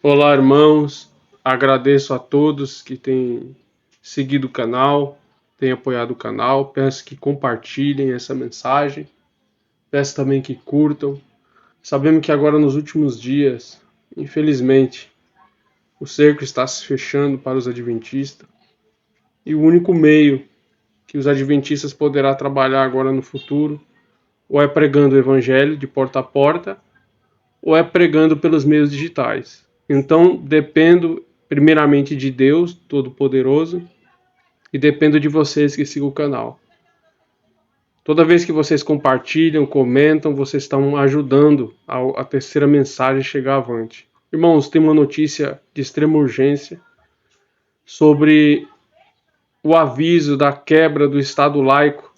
Olá, irmãos. Agradeço a todos que têm seguido o canal, têm apoiado o canal. Peço que compartilhem essa mensagem. Peço também que curtam. Sabemos que agora nos últimos dias, infelizmente, o cerco está se fechando para os adventistas. E o único meio que os adventistas poderá trabalhar agora no futuro ou é pregando o evangelho de porta a porta ou é pregando pelos meios digitais. Então, dependo primeiramente de Deus Todo-Poderoso e dependo de vocês que sigam o canal. Toda vez que vocês compartilham, comentam, vocês estão ajudando a terceira mensagem chegar avante. Irmãos, tem uma notícia de extrema urgência sobre o aviso da quebra do Estado laico,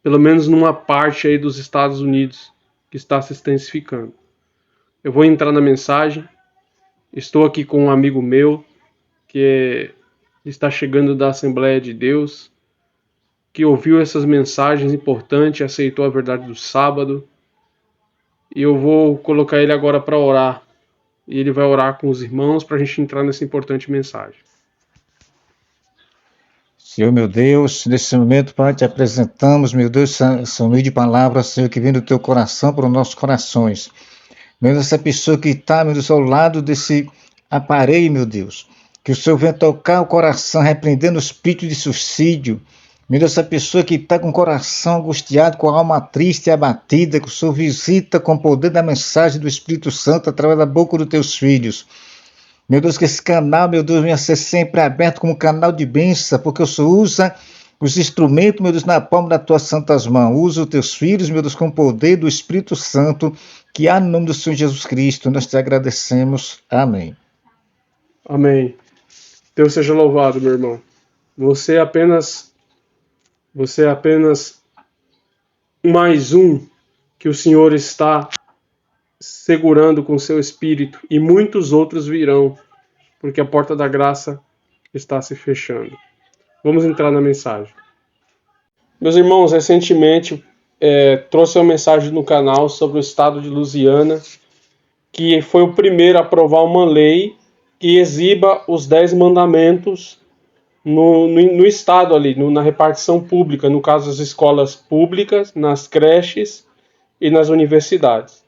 pelo menos numa parte aí dos Estados Unidos, que está se intensificando. Eu vou entrar na mensagem. Estou aqui com um amigo meu que está chegando da Assembleia de Deus, que ouviu essas mensagens importantes, aceitou a verdade do sábado, e eu vou colocar ele agora para orar. E ele vai orar com os irmãos para a gente entrar nessa importante mensagem. Senhor, meu Deus, nesse momento, Pai, te apresentamos, meu Deus, essa humilde palavra, Senhor, que vem do teu coração para os nossos corações. Meu Deus, essa pessoa que está, meu Deus, ao lado desse aparelho, meu Deus, que o Senhor venha tocar o coração, repreendendo o espírito de suicídio. Meu Deus, essa pessoa que está com o coração angustiado, com a alma triste e abatida, que o Senhor visita com o poder da mensagem do Espírito Santo através da boca dos teus filhos. Meu Deus, que esse canal, meu Deus, venha ser sempre aberto como canal de bênção, porque o Senhor usa os instrumentos, meu Deus, na palma das tuas santas mãos. Usa os teus filhos, meu Deus, com o poder do Espírito Santo, que há no nome do Senhor Jesus Cristo. Nós te agradecemos. Amém. Amém. Deus seja louvado, meu irmão. Você é apenas mais um que o Senhor está segurando com seu espírito, e muitos outros virão, porque a porta da graça está se fechando. Vamos entrar na mensagem. Meus irmãos, recentemente trouxe uma mensagem no canal sobre o estado de Louisiana, que foi o primeiro a aprovar uma lei que exiba os 10 mandamentos no estado ali, na repartição pública, no caso das escolas públicas, nas creches e nas universidades.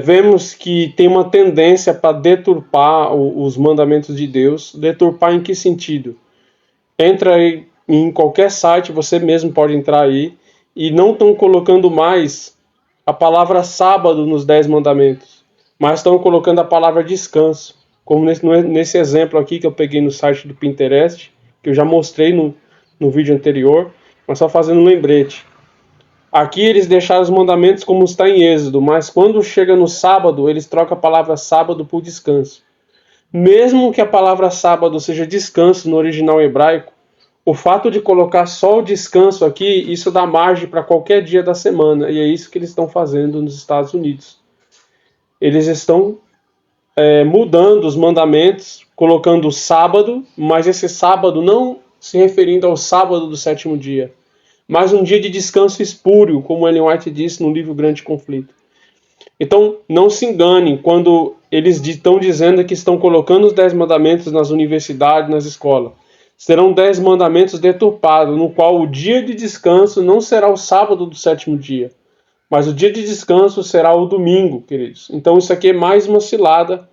Vemos que tem uma tendência para deturpar os mandamentos de Deus. Deturpar em que sentido? Entra aí em qualquer site, você mesmo pode entrar aí, e não estão colocando mais a palavra sábado nos 10 mandamentos, mas estão colocando a palavra descanso, como nesse exemplo aqui que eu peguei no site do Pinterest, que eu já mostrei no vídeo anterior, mas só fazendo um lembrete. Aqui eles deixaram os mandamentos como está em Êxodo, mas quando chega no sábado, eles trocam a palavra sábado por descanso. Mesmo que a palavra sábado seja descanso no original hebraico, o fato de colocar só o descanso aqui, isso dá margem para qualquer dia da semana, e é isso que eles estão fazendo nos Estados Unidos. Eles estão mudando os mandamentos, colocando o sábado, mas esse sábado não se referindo ao sábado do 7º dia, mas um dia de descanso espúrio, como Ellen White disse no livro Grande Conflito. Então, não se enganem quando eles estão dizendo que estão colocando os 10 mandamentos nas universidades, nas escolas. Serão 10 mandamentos deturpados, no qual o dia de descanso não será o sábado do 7º dia, mas o dia de descanso será o domingo, queridos. Então, isso aqui é mais uma cilada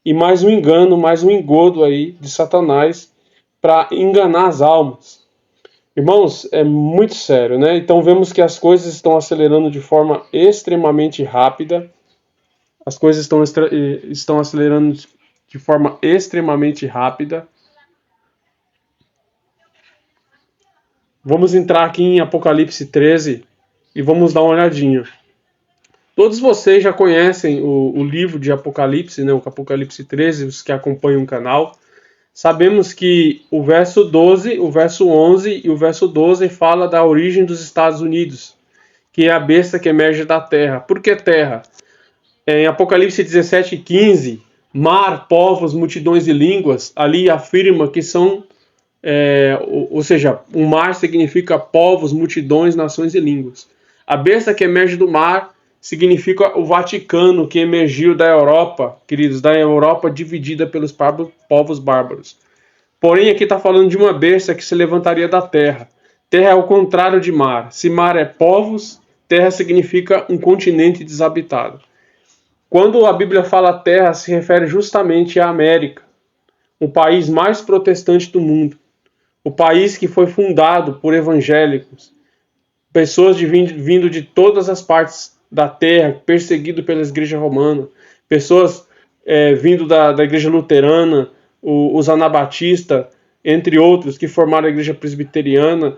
e mais um engano, mais um engodo aí de Satanás para enganar as almas. Irmãos, é muito sério, né? Então vemos que as coisas estão acelerando de forma extremamente rápida. As coisas estão acelerando de forma extremamente rápida. Vamos entrar aqui em Apocalipse 13 e vamos dar uma olhadinha. Todos vocês já conhecem o livro de Apocalipse, né? O Apocalipse 13, os que acompanham o canal. Sabemos que o verso 12, o verso 11 e o verso 12 fala da origem dos Estados Unidos, que é a besta que emerge da terra. Por que terra? Em Apocalipse 17:15, mar, povos, multidões e línguas, ali afirma que são, ou seja, o mar significa povos, multidões, nações e línguas. A besta que emerge do mar significa o Vaticano, que emergiu da Europa, queridos, da Europa dividida pelos povos bárbaros. Porém, aqui está falando de uma besta que se levantaria da terra. Terra é o contrário de mar. Se mar é povos, terra significa um continente desabitado. Quando a Bíblia fala terra, se refere justamente à América, o país mais protestante do mundo, o país que foi fundado por evangélicos, pessoas vindo de todas as partes da terra, perseguido pela igreja romana, pessoas vindo da igreja luterana, os anabatistas, entre outros, que formaram a igreja presbiteriana.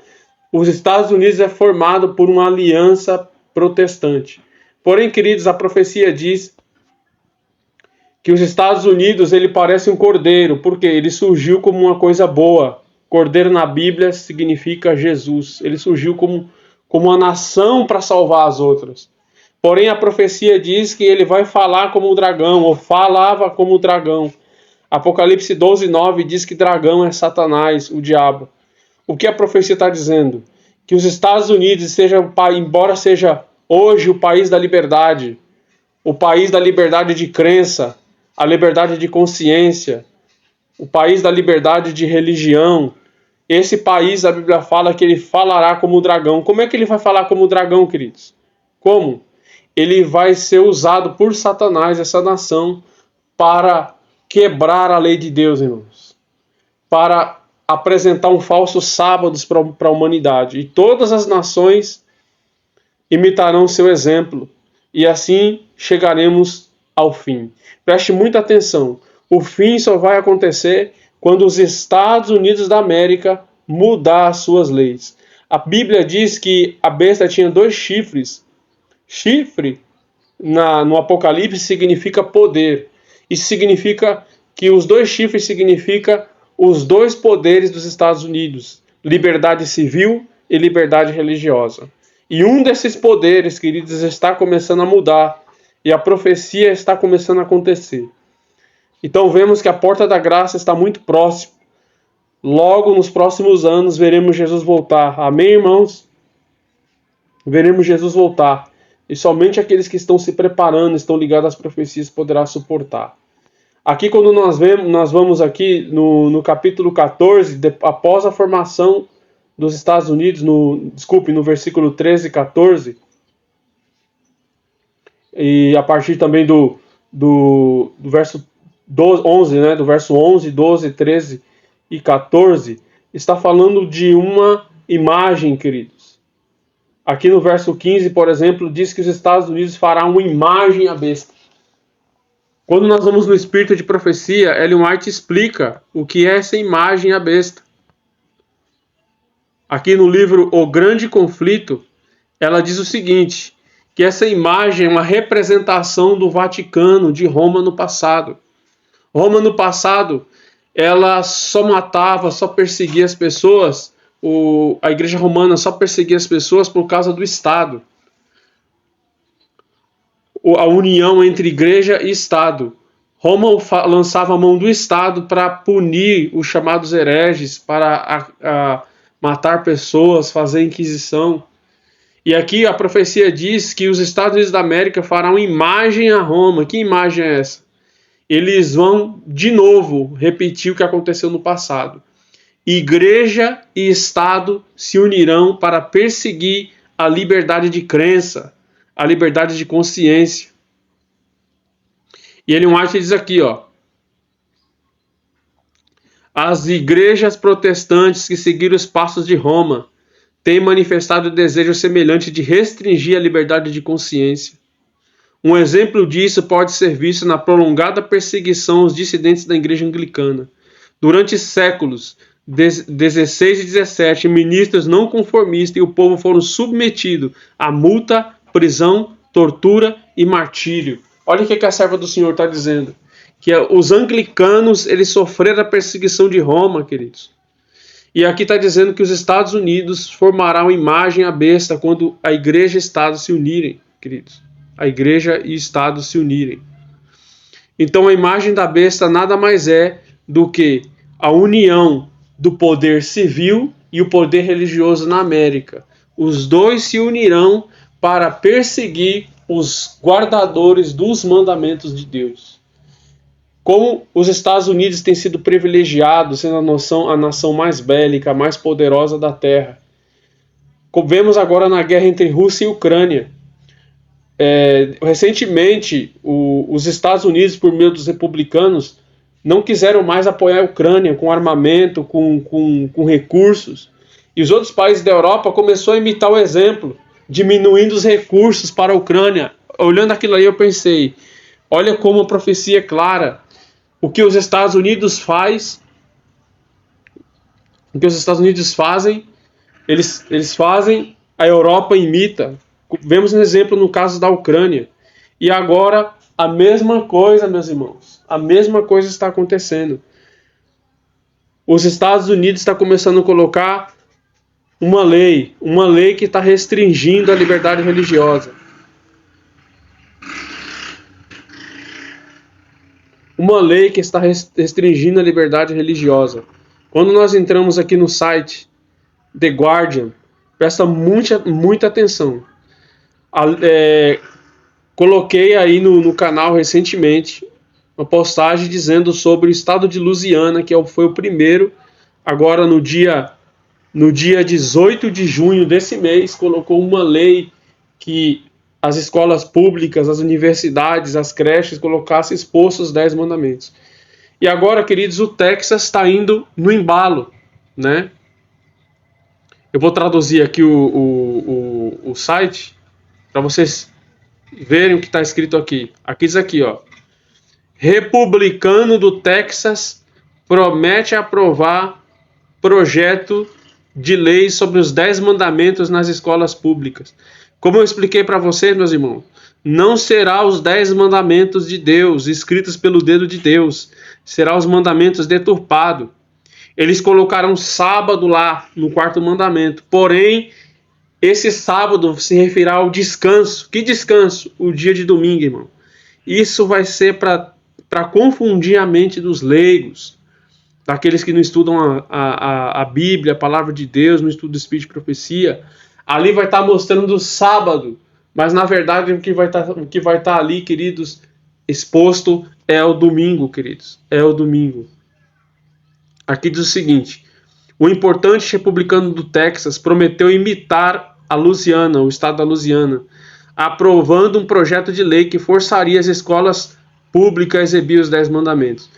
Os Estados Unidos é formado por uma aliança protestante. Porém, queridos, a profecia diz que os Estados Unidos, ele parece um cordeiro, porque ele surgiu como uma coisa boa. Cordeiro na Bíblia significa Jesus. Ele surgiu como uma nação para salvar as outras. Porém, a profecia diz que ele vai falar como o dragão, ou falava como o dragão. Apocalipse 12:9 diz que dragão é Satanás, o diabo. O que a profecia está dizendo? Que os Estados Unidos, embora seja hoje o país da liberdade, o país da liberdade de crença, a liberdade de consciência, o país da liberdade de religião, esse país, a Bíblia fala que ele falará como o dragão. Como é que ele vai falar como o dragão, queridos? Como? Ele vai ser usado por Satanás, essa nação, para quebrar a lei de Deus, irmãos. Para apresentar um falso sábado para a humanidade. E todas as nações imitarão seu exemplo. E assim chegaremos ao fim. Preste muita atenção. O fim só vai acontecer quando os Estados Unidos da América mudar as suas leis. A Bíblia diz que a besta tinha 2 chifres. Chifre, no Apocalipse, significa poder. Isso significa que os 2 chifres significam os 2 poderes dos Estados Unidos. Liberdade civil e liberdade religiosa. E um desses poderes, queridos, está começando a mudar. E a profecia está começando a acontecer. Então vemos que a porta da graça está muito próxima. Logo nos próximos anos veremos Jesus voltar. Amém, irmãos? Veremos Jesus voltar. E somente aqueles que estão se preparando, estão ligados às profecias, poderá suportar. Aqui quando nós vamos aqui no capítulo 14, após a formação dos Estados Unidos, no versículo 13 e 14, e a partir também do verso 11, né, do verso 11, 12, 13 e 14, está falando de uma imagem, queridos. Aqui no verso 15, por exemplo, diz que os Estados Unidos farão uma imagem à besta. Quando nós vamos no espírito de profecia, Ellen White explica o que é essa imagem à besta. Aqui no livro O Grande Conflito, ela diz o seguinte, que essa imagem é uma representação do Vaticano, de Roma no passado. Roma no passado, ela só matava, só perseguia as pessoas, a igreja romana só perseguia as pessoas por causa do Estado. A união entre igreja e Estado. Roma lançava a mão do Estado para punir os chamados hereges, para matar pessoas, fazer inquisição. E aqui a profecia diz que os Estados Unidos da América farão imagem a Roma. Que imagem é essa? Eles vão, de novo, repetir o que aconteceu no passado. Igreja e Estado se unirão para perseguir a liberdade de crença, a liberdade de consciência. E Ellen White diz aqui, as igrejas protestantes que seguiram os passos de Roma têm manifestado o desejo semelhante de restringir a liberdade de consciência. Um exemplo disso pode ser visto na prolongada perseguição aos dissidentes da igreja anglicana. Durante séculos, 16 e 17, ministros não conformistas e o povo foram submetidos a multa, prisão, tortura e martírio. Olha o que a serva do Senhor está dizendo. Que os anglicanos, eles sofreram a perseguição de Roma, queridos. E aqui está dizendo que os Estados Unidos formarão imagem à besta quando a igreja e o Estado se unirem, queridos. A igreja e o Estado se unirem. Então a imagem da besta nada mais é do que a união do poder civil e o poder religioso na América. Os dois se unirão para perseguir os guardadores dos mandamentos de Deus. Como os Estados Unidos têm sido privilegiados, sendo a nação mais bélica, mais poderosa da Terra. Como vemos agora na guerra entre Rússia e Ucrânia. Recentemente, os Estados Unidos, por meio dos republicanos, não quiseram mais apoiar a Ucrânia com armamento, com recursos. E os outros países da Europa começaram a imitar o exemplo, diminuindo os recursos para a Ucrânia. Olhando aquilo aí, eu pensei, olha como a profecia é clara. O que os Estados Unidos fazem, eles fazem, a Europa imita. Vemos um exemplo no caso da Ucrânia. E agora, a mesma coisa, meus irmãos. A mesma coisa está acontecendo. Os Estados Unidos estão começando a colocar uma lei que está restringindo a liberdade religiosa. Uma lei que está restringindo a liberdade religiosa. Quando nós entramos aqui no site The Guardian, presta muita atenção. Coloquei aí no canal recentemente uma postagem dizendo sobre o estado de Louisiana, que foi o primeiro, agora no dia 18 de junho desse mês, colocou uma lei que as escolas públicas, as universidades, as creches colocassem expostos os 10 mandamentos. E agora, queridos, o Texas está indo no embalo, né? Eu vou traduzir aqui o site para vocês verem o que está escrito aqui. Aqui diz aqui, ó. Republicano do Texas promete aprovar projeto de lei sobre os 10 mandamentos nas escolas públicas. Como eu expliquei para vocês, meus irmãos, não será os 10 mandamentos de Deus, escritos pelo dedo de Deus. Será os mandamentos deturpados. Eles colocaram sábado lá, no 4º mandamento. Porém, esse sábado se referirá ao descanso. Que descanso? O dia de domingo, irmão. Isso vai ser para confundir a mente dos leigos, daqueles que não estudam a Bíblia, a palavra de Deus, não estudam o Espírito de profecia. Ali vai estar mostrando o sábado, mas na verdade o que vai estar ali, queridos, exposto é o domingo, queridos. É o domingo. Aqui diz o seguinte: o importante republicano do Texas prometeu imitar a Louisiana, o estado da Louisiana, aprovando um projeto de lei que forçaria as escolas públicas a exibir os 10 mandamentos.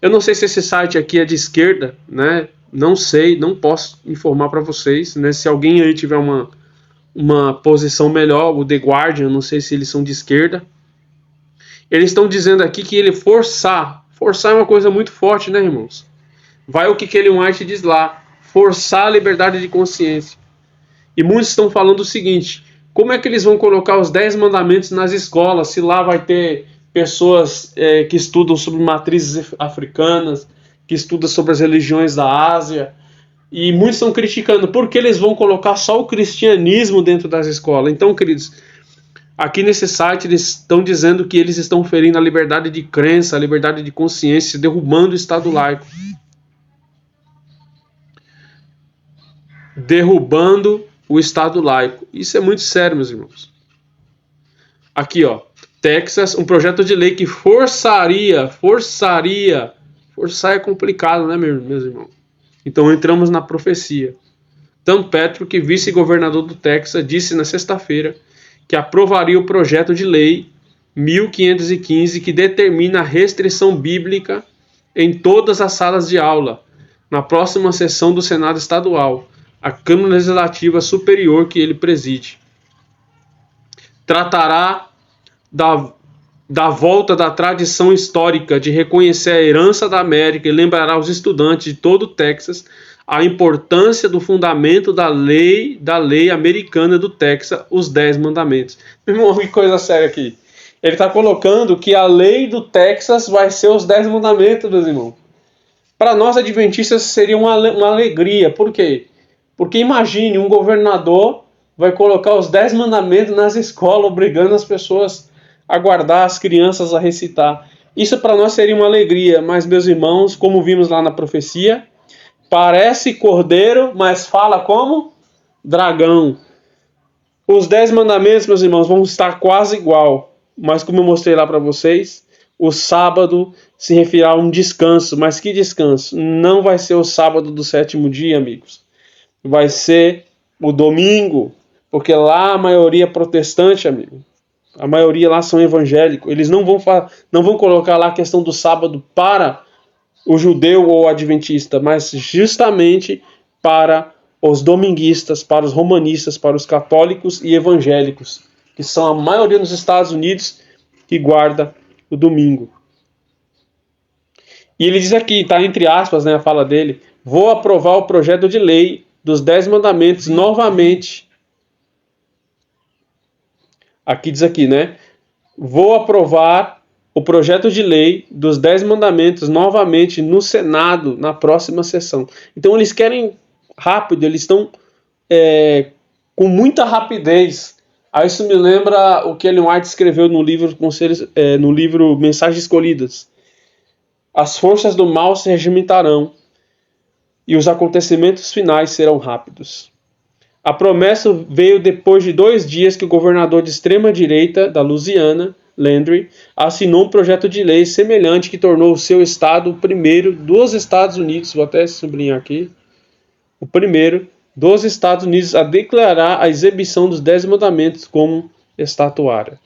Eu não sei se esse site aqui é de esquerda, né? Não sei, não posso informar para vocês, né? Se alguém aí tiver uma posição melhor, o The Guardian, não sei se eles são de esquerda. Eles estão dizendo aqui que ele forçar é uma coisa muito forte, né, irmãos? Vai o que Ellen White diz lá, forçar a liberdade de consciência. E muitos estão falando o seguinte: como é que eles vão colocar os 10 mandamentos nas escolas, se lá vai ter pessoas que estudam sobre matrizes africanas, que estudam sobre as religiões da Ásia? E muitos estão criticando, por que eles vão colocar só o cristianismo dentro das escolas? Então, queridos, aqui nesse site eles estão dizendo que eles estão ferindo a liberdade de crença, a liberdade de consciência, derrubando o Estado laico. Derrubando o Estado laico. Isso é muito sério, meus irmãos. Aqui, ó, Texas, um projeto de lei que forçaria. Forçar é complicado, né, meus irmãos? Então entramos na profecia. Dan Patrick, vice-governador do Texas, disse na sexta-feira que aprovaria o projeto de lei 1515 que determina a restrição bíblica em todas as salas de aula na próxima sessão do Senado Estadual, a Câmara Legislativa Superior que ele preside. Tratará da volta da tradição histórica de reconhecer a herança da América e lembrará aos estudantes de todo o Texas a importância do fundamento da lei americana do Texas, os 10 mandamentos. Meu irmão, que coisa séria aqui. Ele está colocando que a lei do Texas vai ser os 10 mandamentos, meus irmãos. Para nós adventistas seria uma alegria. Por quê? Porque imagine, um governador vai colocar os 10 mandamentos nas escolas, obrigando as pessoas a guardar, as crianças a recitar. Isso para nós seria uma alegria, mas, meus irmãos, como vimos lá na profecia, parece cordeiro, mas fala como dragão. Os 10 mandamentos, meus irmãos, vão estar quase igual. Mas como eu mostrei lá para vocês, o sábado se referirá a um descanso. Mas que descanso? Não vai ser o sábado do 7º dia, amigos. Vai ser o domingo. Porque lá a maioria é protestante, amigo. A maioria lá são evangélicos. Eles não vão colocar lá a questão do sábado para o judeu ou o adventista, mas justamente para os dominguistas, para os romanistas, para os católicos e evangélicos, que são a maioria nos Estados Unidos que guarda o domingo. E ele diz aqui, está entre aspas, né, a fala dele, vou aprovar o projeto de lei dos 10 mandamentos novamente. Aqui diz aqui, né, vou aprovar o projeto de lei dos 10 mandamentos novamente no Senado na próxima sessão. Então eles querem rápido, eles estão com muita rapidez. Aí isso me lembra o que Ellen White escreveu no livro Mensagens Escolhidas. As forças do mal se regimentarão e os acontecimentos finais serão rápidos. A promessa veio depois de 2 dias que o governador de extrema-direita da Louisiana, Landry, assinou um projeto de lei semelhante que tornou o seu estado o primeiro dos Estados Unidos, vou até sublinhar aqui, o primeiro dos Estados Unidos a declarar a exibição dos 10 mandamentos como estatuária.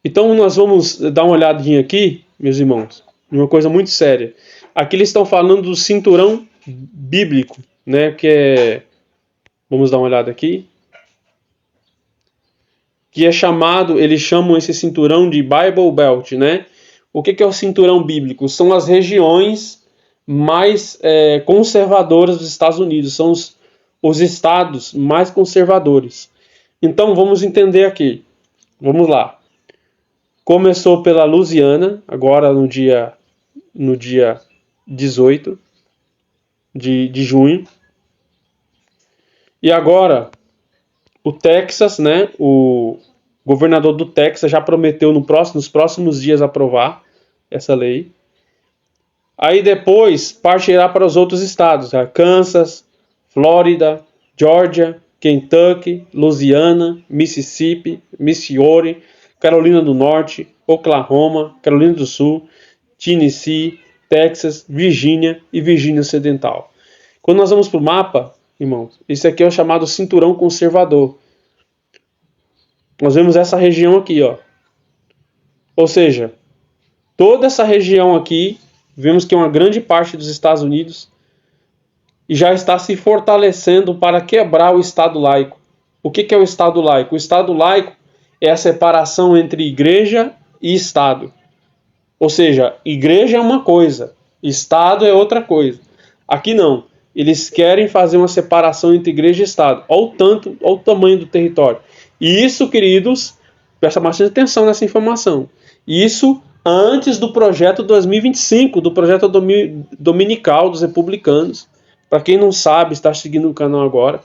Então nós vamos dar uma olhadinha aqui, meus irmãos, uma coisa muito séria. Aqui eles estão falando do cinturão bíblico, né, que é, vamos dar uma olhada aqui, que é chamado, eles chamam esse cinturão de Bible Belt, né? O que é o cinturão bíblico? São as regiões mais conservadoras dos Estados Unidos, são os estados mais conservadores. Então vamos entender aqui, vamos lá. Começou pela Louisiana, agora no dia 18 de junho. E agora, o Texas, né, o governador do Texas já prometeu nos próximos dias aprovar essa lei. Aí depois partirá para os outros estados, Kansas, Flórida, Georgia, Kentucky, Louisiana, Mississippi, Missouri, Carolina do Norte, Oklahoma, Carolina do Sul, Tennessee, Texas, Virgínia e Virgínia Ocidental. Quando nós vamos para o mapa, irmãos, esse aqui é o chamado cinturão conservador. Nós vemos essa região aqui, ó. Ou seja, toda essa região aqui, vemos que é uma grande parte dos Estados Unidos e já está se fortalecendo para quebrar o Estado laico. O que é o Estado laico? O Estado laico é a separação entre igreja e Estado. Ou seja, igreja é uma coisa, Estado é outra coisa. Aqui não. Eles querem fazer uma separação entre igreja e Estado. Olha o tamanho do território. E isso, queridos, presta bastante atenção nessa informação. Isso antes do projeto 2025, do projeto dominical dos republicanos. Para quem não sabe, está seguindo o canal agora,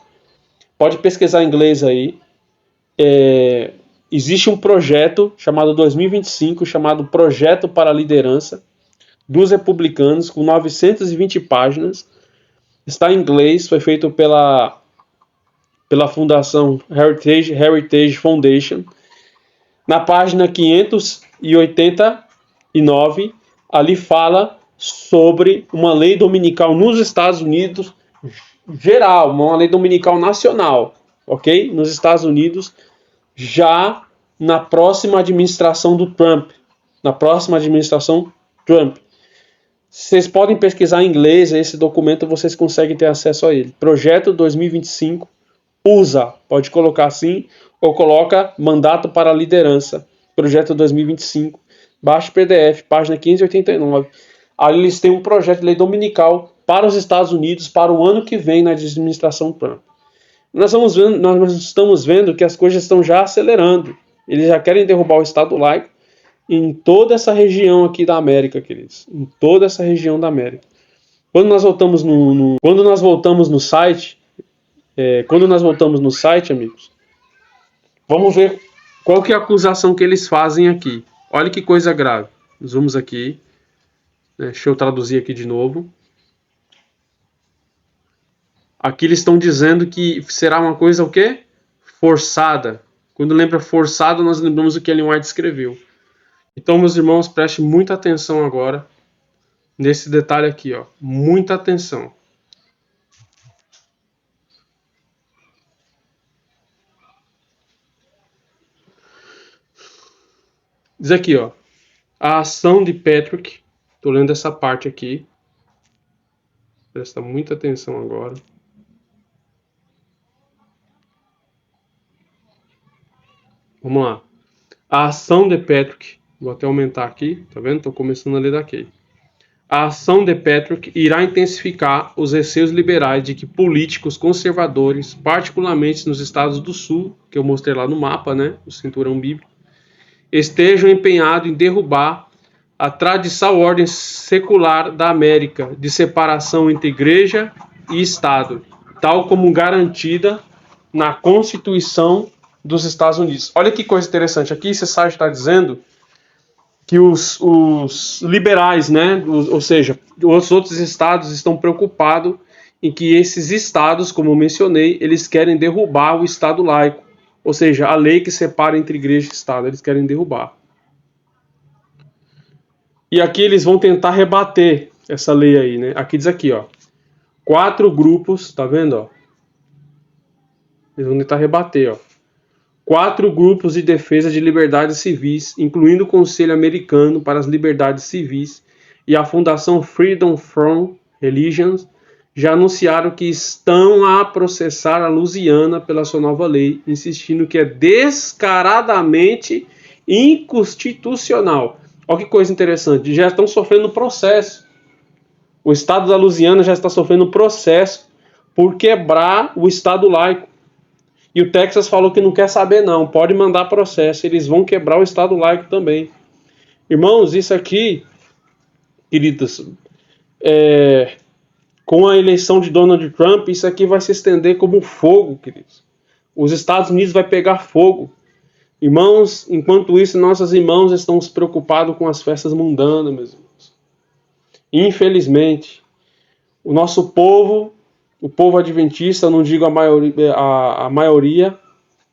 pode pesquisar em inglês aí. Existe um projeto chamado 2025, chamado Projeto para a Liderança, dos republicanos, com 920 páginas. Está em inglês, foi feito pela Fundação Heritage Foundation. Na página 589, ali fala sobre uma lei dominical nos Estados Unidos geral, uma lei dominical nacional, ok? Nos Estados Unidos, já na próxima administração do Trump. Vocês podem pesquisar em inglês, esse documento vocês conseguem ter acesso a ele. Projeto 2025, USA, pode colocar assim, ou coloca Mandato para a Liderança, Projeto 2025, baixa PDF, página 589. Aí eles têm um projeto de lei dominical para os Estados Unidos para o ano que vem na administração Trump. Nós estamos vendo que as coisas estão já acelerando. Eles já querem derrubar o Estado laico em toda essa região aqui da América, queridos. Em toda essa região da América. Quando nós voltamos no site, amigos, vamos ver qual que é a acusação que eles fazem aqui. Olha que coisa grave. Nós vamos aqui. Deixa eu traduzir aqui de novo. Aqui eles estão dizendo que será uma coisa o quê? Forçada. Quando lembra forçado, nós lembramos o que Ellen White escreveu. Então, meus irmãos, prestem muita atenção agora nesse detalhe aqui, ó. Muita atenção. Diz aqui, ó. A ação de Patrick. Estou lendo essa parte aqui. Presta muita atenção agora. Vamos lá. A ação de Patrick. Vou até aumentar aqui. Tá vendo? Estou começando a ler daqui. A ação de Patrick irá intensificar os receios liberais de que políticos conservadores, particularmente nos estados do Sul, que eu mostrei lá no mapa, né, o cinturão bíblico, estejam empenhados em derrubar a tradicional ordem secular da América de separação entre igreja e Estado, tal como garantida na Constituição dos Estados Unidos. Olha que coisa interessante. Aqui esse site está dizendo que os liberais, né, ou seja, os outros estados estão preocupados em que esses estados, como eu mencionei, eles querem derrubar o Estado laico, ou seja, a lei que separa entre igreja e Estado, eles querem derrubar. E aqui eles vão tentar rebater essa lei aí, né? Aqui diz aqui, ó, 4 grupos, tá vendo, ó? Eles vão tentar rebater, ó. 4 grupos de defesa de liberdades civis, incluindo o Conselho Americano para as Liberdades Civis e a Fundação Freedom from Religions, já anunciaram que estão a processar a Louisiana pela sua nova lei, insistindo que é descaradamente inconstitucional. Olha que coisa interessante, já estão sofrendo processo. O estado da Louisiana já está sofrendo processo por quebrar o Estado laico. E o Texas falou que não quer saber não, pode mandar processo, eles vão quebrar o Estado laico também. Irmãos, isso aqui, queridos, com a eleição de Donald Trump, isso aqui vai se estender como fogo, queridos. Os Estados Unidos vai pegar fogo. Irmãos, enquanto isso, nossos irmãos estão se preocupados com as festas mundanas, meus irmãos. Infelizmente, o nosso povo, o povo adventista, eu não digo a maioria,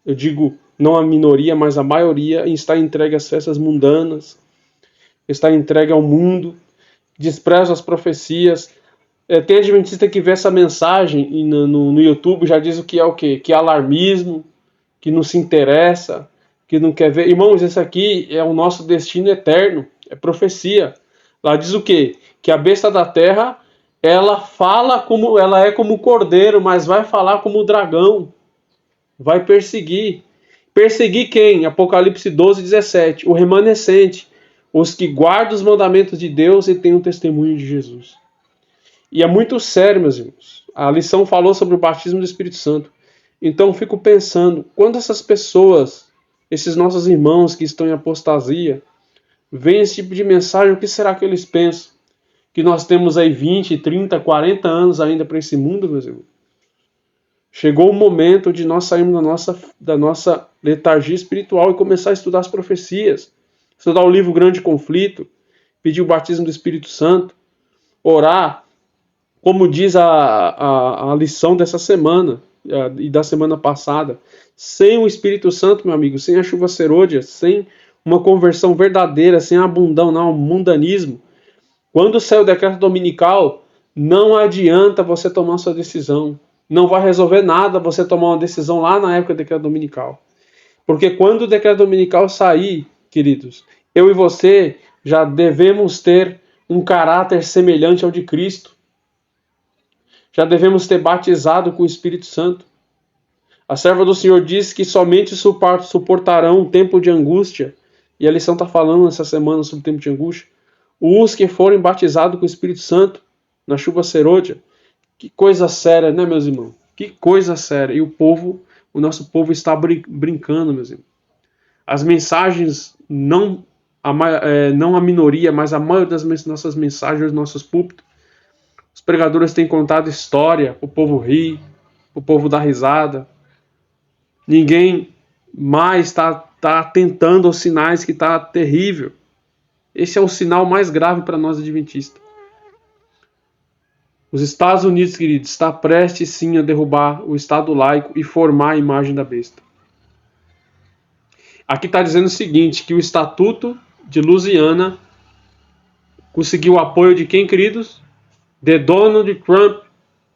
eu digo não a minoria, mas a maioria, está entregue às festas mundanas, está entregue ao mundo, despreza as profecias. Tem adventista que vê essa mensagem e no YouTube já diz o que é o quê? Que é alarmismo, que não se interessa, que não quer ver. Irmãos, esse aqui é o nosso destino eterno, é profecia. Lá diz o quê? Que a besta da terra, ela fala como, ela é como o cordeiro, mas vai falar como o dragão. Vai perseguir. Perseguir quem? Apocalipse 12:17. O remanescente. Os que guardam os mandamentos de Deus e têm o testemunho de Jesus. E é muito sério, meus irmãos. A lição falou sobre o batismo do Espírito Santo. Então eu fico pensando, quando essas pessoas, esses nossos irmãos que estão em apostasia, veem esse tipo de mensagem, o que será que eles pensam? Que nós temos aí 20, 30, 40 anos ainda para esse mundo, meus irmãos? Chegou o momento de nós sairmos da nossa letargia espiritual e começar a estudar as profecias, estudar o livro Grande Conflito, pedir o batismo do Espírito Santo, orar, como diz a lição dessa semana e da semana passada. Sem o Espírito Santo, meu amigo, sem a chuva serôdia, sem uma conversão verdadeira, sem abundão, não, mundanismo, quando sair o decreto dominical, não adianta você tomar sua decisão. Não vai resolver nada você tomar uma decisão lá na época do decreto dominical. Porque quando o decreto dominical sair, queridos, eu e você já devemos ter um caráter semelhante ao de Cristo. Já devemos ter batizado com o Espírito Santo. A serva do Senhor diz que somente suportarão um tempo de angústia. E a lição está falando essa semana sobre o tempo de angústia. Os que forem batizados com o Espírito Santo na chuva serôdia. Que coisa séria, né, meus irmãos? Que coisa séria. E o nosso povo está brincando, meus irmãos. As mensagens, não a minoria, mas a maioria das nossas mensagens, dos nossos púlpitos, os pregadores têm contado história, o povo ri, o povo dá risada. Ninguém mais está atentando aos sinais, que está terrível. Esse é o sinal mais grave para nós adventistas. Os Estados Unidos, queridos, está prestes sim a derrubar o Estado laico e formar a imagem da besta. Aqui está dizendo o seguinte, que o Estatuto de Louisiana conseguiu o apoio de quem, queridos? De Donald Trump,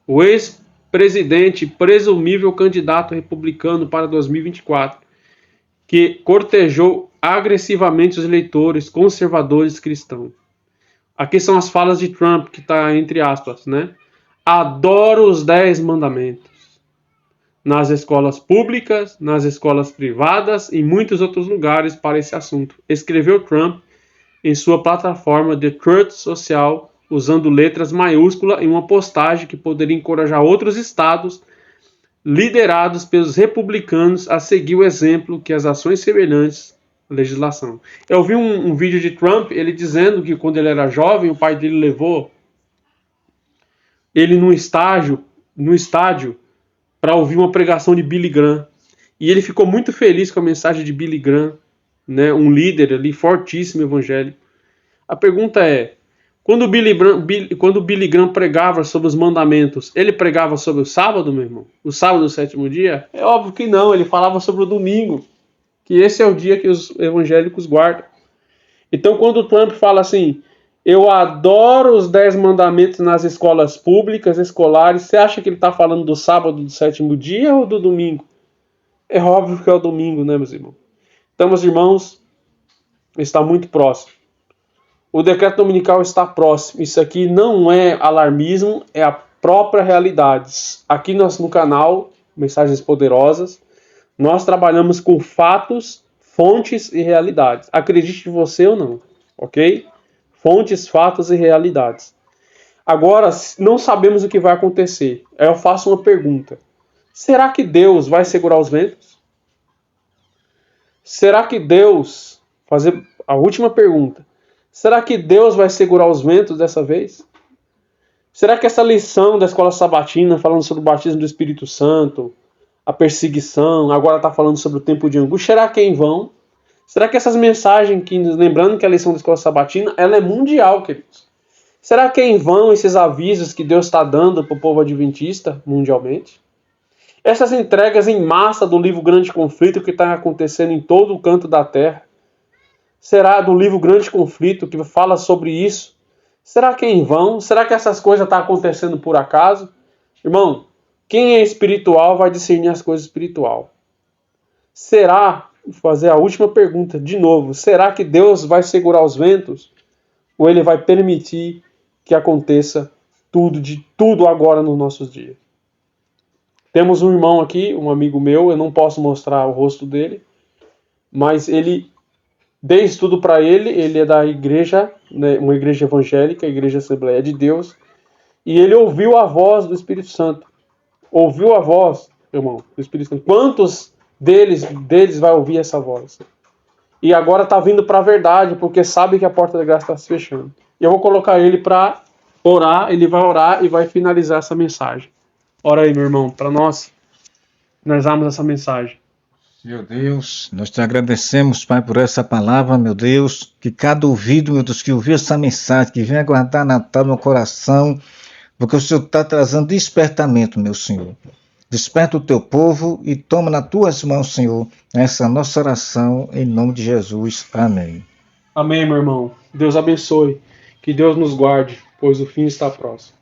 o ex-presidente, presumível candidato republicano para 2024, que cortejou agressivamente os eleitores conservadores cristãos. Aqui são as falas de Trump, que está entre aspas, né? Adoro os 10 mandamentos. Nas escolas públicas, nas escolas privadas e em muitos outros lugares para esse assunto. Escreveu Trump em sua plataforma de Truth Social, usando letras maiúsculas em uma postagem que poderia encorajar outros estados liderados pelos republicanos a seguir o exemplo que as ações semelhantes à legislação. Eu vi um vídeo de Trump, ele dizendo que quando ele era jovem, o pai dele levou ele no estádio para ouvir uma pregação de Billy Graham. E ele ficou muito feliz com a mensagem de Billy Graham, né, um líder ali fortíssimo evangélico. A pergunta é, quando o Billy Graham pregava sobre os mandamentos, ele pregava sobre o sábado, meu irmão? O sábado do 7º dia? É óbvio que não, ele falava sobre o domingo, que esse é o dia que os evangélicos guardam. Então, quando o Trump fala assim, eu adoro os 10 mandamentos nas escolas públicas, escolares, você acha que ele está falando do sábado do 7º dia ou do domingo? É óbvio que é o domingo, né, meus irmãos? Então, meus irmãos, está muito próximo. O decreto dominical está próximo. Isso aqui não é alarmismo, é a própria realidade. Aqui no canal, Mensagens Poderosas, nós trabalhamos com fatos, fontes e realidades. Acredite você ou não, ok? Fontes, fatos e realidades. Agora, não sabemos o que vai acontecer. Aí eu faço uma pergunta. Será que Deus vai segurar os ventos? Será que Deus... Fazer a última pergunta. Será que Deus vai segurar os ventos dessa vez? Será que essa lição da escola sabatina, falando sobre o batismo do Espírito Santo, a perseguição, agora está falando sobre o tempo de angústia, será que é em vão? Será que essas mensagens, lembrando que a lição da escola sabatina, ela é mundial, queridos? Será que é em vão esses avisos que Deus está dando para o povo adventista mundialmente? Essas entregas em massa do livro Grande Conflito que está acontecendo em todo o canto da terra, será do livro Grande Conflito que fala sobre isso? Será que é em vão? Será que essas coisas estão acontecendo por acaso? Irmão, quem é espiritual vai discernir as coisas espirituais. Será, vou fazer a última pergunta de novo, será que Deus vai segurar os ventos? Ou Ele vai permitir que aconteça tudo agora nos nossos dias? Temos um irmão aqui, um amigo meu, eu não posso mostrar o rosto dele, mas ele... Dei estudo para ele, ele é da igreja, né, uma igreja evangélica, a Igreja Assembleia de Deus, e ele ouviu a voz do Espírito Santo. Ouviu a voz, irmão, do Espírito Santo. Quantos deles vai ouvir essa voz? E agora está vindo para a verdade, porque sabe que a porta da graça está se fechando. E eu vou colocar ele para orar, ele vai orar e vai finalizar essa mensagem. Ora aí, meu irmão, para nós finalizarmos essa mensagem. Meu Deus, nós te agradecemos, Pai, por essa palavra, meu Deus, que cada ouvido, meu Deus, que ouviu essa mensagem, que venha guardar Natal no coração, porque o Senhor está trazendo despertamento, meu Senhor. Desperta o teu povo e toma nas tuas mãos, Senhor, essa nossa oração, em nome de Jesus. Amém. Amém, meu irmão. Deus abençoe. Que Deus nos guarde, pois o fim está próximo.